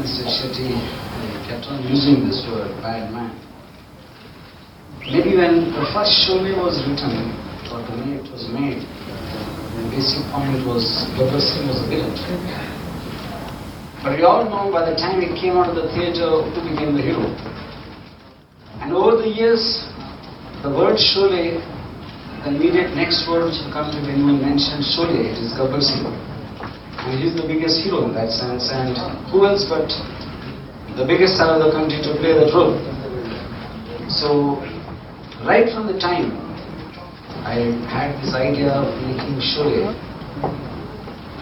Mr. Shetty kept on using this word, bad man. Maybe when the first Sholay was written, or the way it was made, the basic point was Gabbar Singh was a villain. But we all know by the time it came out of the theatre, who became the hero. And over the years, the word Sholay, the immediate next word which will come to when anyone mentions Sholay, it is Gabbar Singh. And he's the biggest hero in that sense. And who else but the biggest star of the country to play that role? So, right from the time I had this idea of making Sholay,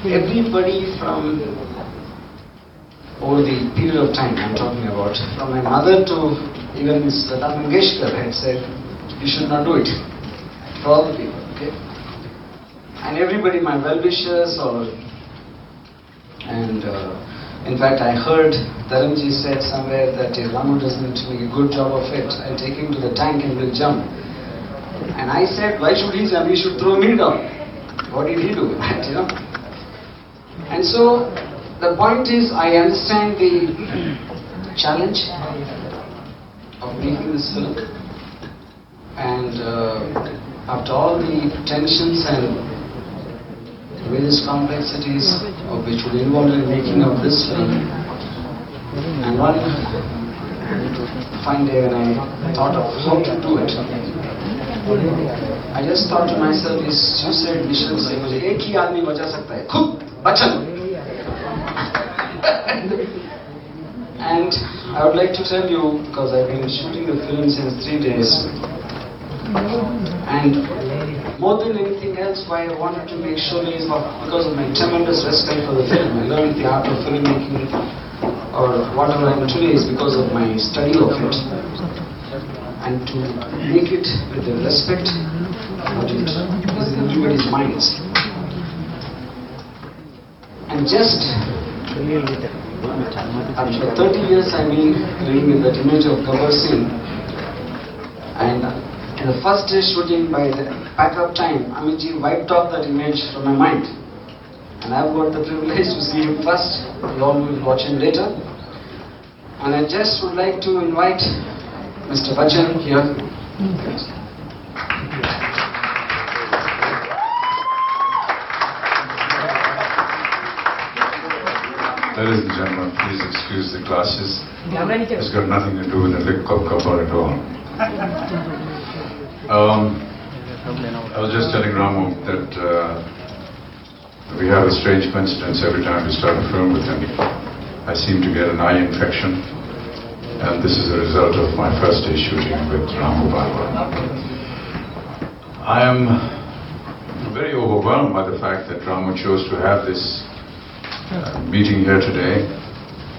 everybody from over the period of time I'm talking about, from my mother to even Ms. Lata Mangeshkar had said, you should not do it. For all the people, okay? And everybody, my well-wishers in fact I heard Taranji said somewhere that if Ramu doesn't make a good job of it, I'll take him to the tank and we'll jump. And I said, why should he jump? He should throw me down. What did he do? You know? And so, the point is, I understand the challenge of making this film. And after all the tensions and various complexities of which were involved in making of this film, and one fine day when I thought of how to do it, I just thought to myself, this suicide mission से मुझे एक ही आदमी बचा सकता है, खुद बचन. And I would like to tell you, because I've been shooting the film since 3 days, and more than anything else, why I wanted to make Sholay is because of my tremendous respect for the film. I learned the art of filmmaking, or whatever I am today, is because of my study of it. And to make it with the respect that it is in everybody's minds. And just after 30 years I've been living with that image of Gabbar Singh, and in the first day shooting, by the pack-up time, Amitji wiped off that image from my mind. And I've got the privilege to see him first. You all will watch him later. And I just would like to invite Mr. Bachchan here. Ladies and gentlemen, please excuse the glasses. It's got nothing to do with the lick of copper at all. I was just telling Ramu that we have a strange coincidence every time we start a film with him. I seem to get an eye infection, and this is a result of my first day shooting with Ramu Balwar. I am very overwhelmed by the fact that Ramu chose to have this meeting here today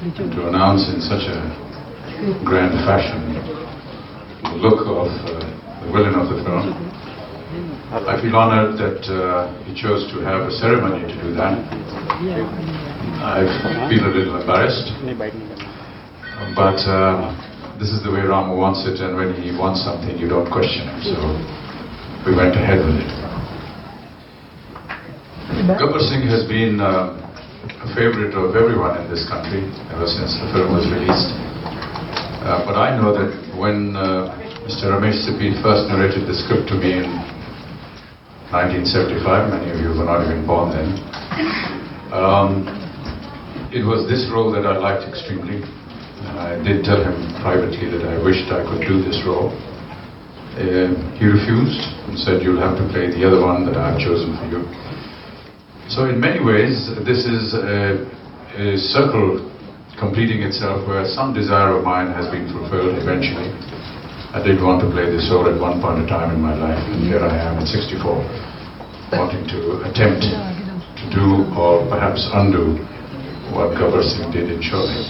and to announce in such a grand fashion the look of the villain of the film. I feel honored that he chose to have a ceremony to do that. I feel a little embarrassed, but this is the way Ramu wants it, and when he wants something you don't question him, so we went ahead with it. Gabbar Singh has been a favorite of everyone in this country ever since the film was released. But I know that when Mr. Ramesh Sippy first narrated the script to me in 1975, many of you were not even born then, it was this role that I liked extremely. And I did tell him privately that I wished I could do this role. He refused and said, you'll have to play the other one that I've chosen for you. So in many ways, this is a circle completing itself where some desire of mine has been fulfilled eventually. I did want to play this role at one point in time in my life, and here I am at 64, wanting to attempt to do or perhaps undo what Gabbar Singh did in Sholay.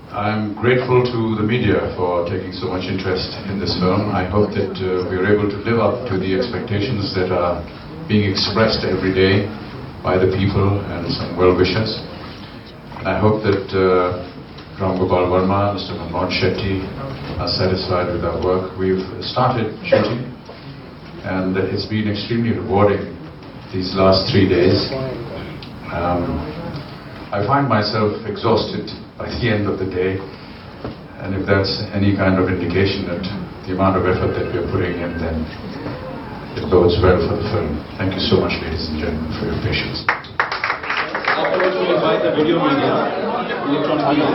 I'm grateful to the media for taking so much interest in this film. I hope that we are able to live up to the expectations that are being expressed every day by the people and some well-wishers. I hope that Ram Gopal Verma, Mr. Manmohan Shetty are satisfied with our work. We've started shooting, and it's been extremely rewarding these last 3 days. I find myself exhausted by the end of the day. And if that's any kind of indication that the amount of effort that we're putting in, then it bodes well for the film. Thank you so much, ladies and gentlemen, for your patience. Afterwards, we'll invite the video media, electronic media.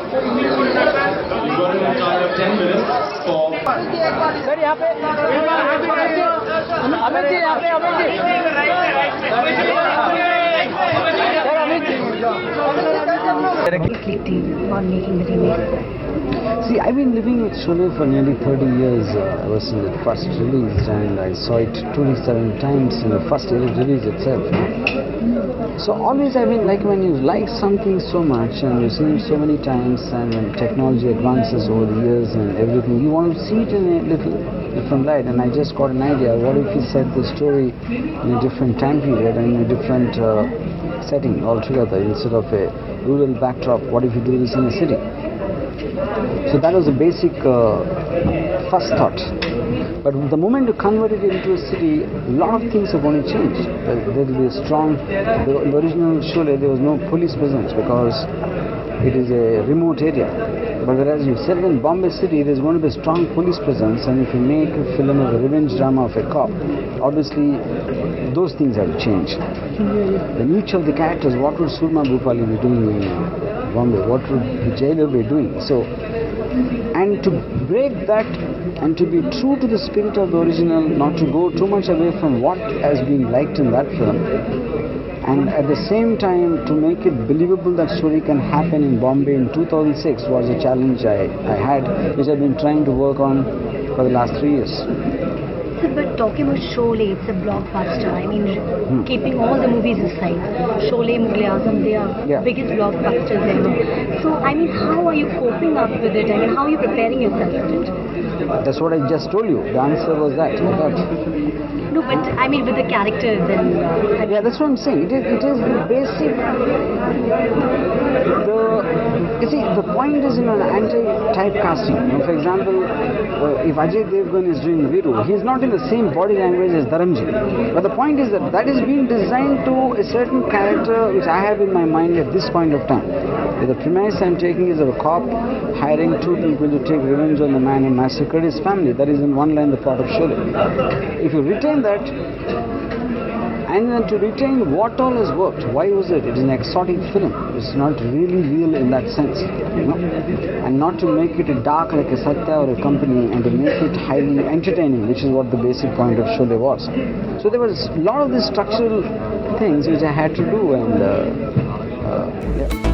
We've got a time of 10 minutes for... Reflecting on making the remake? See, I've been living with Sholay for nearly 30 years ever since it first released, and I saw it 27 times in the first release itself. So always I've been like, when you like something so much and you've seen it so many times, and when technology advances over the years and everything, you want to see it in a little different light. And I just got an idea, what if we set the story in a different time period and in a different setting altogether, instead of a rural backdrop? What if you do this in a city? So that was the basic first thought. But the moment you convert it into a city, a lot of things are going to change. There will be a strong... The original Sholay, there was no police presence because it is a remote area. But whereas you said in Bombay City, there is going to be a strong police presence, and if you make a film of a revenge drama of a cop, obviously those things have changed. Then each of the characters, what would Surma Bhupali be doing in Bombay? What would the jailer be doing? So, and to break that and to be true to the spirit of the original, not to go too much away from what has been liked in that film, and at the same time to make it believable that story can happen in Bombay in 2006 was a challenge I had, which I've been trying to work on for the last 3 years. So, but talking about Sholay, it's a blockbuster. I mean, keeping all the movies aside, Sholay, Mughal Azam, they are biggest blockbusters ever. So, I mean, how are you coping up with it? I mean, how are you preparing yourself for it? That's what I just told you. The answer was that. No, but I mean with the characters and... Yeah, that's what I'm saying. It is the basic... You see, the point is, an anti-typecasting. For example, if Ajay Devgan is doing Viru, he's not in the same body language as Dharamji. But the point is that is being designed to a certain character which I have in my mind at this point of time. The premise I'm taking is of a cop hiring 2 people to take revenge on the man who massacred his family. That is in one line the plot of Sholay. If you retain that, and then to retain what all has worked, why was it? It is an exotic film. It's not really real in that sense. And not to make it a dark like a Satya or a Company, and to make it highly entertaining, which is what the basic point of Sholay was. So there was a lot of these structural things which I had to do, and yeah.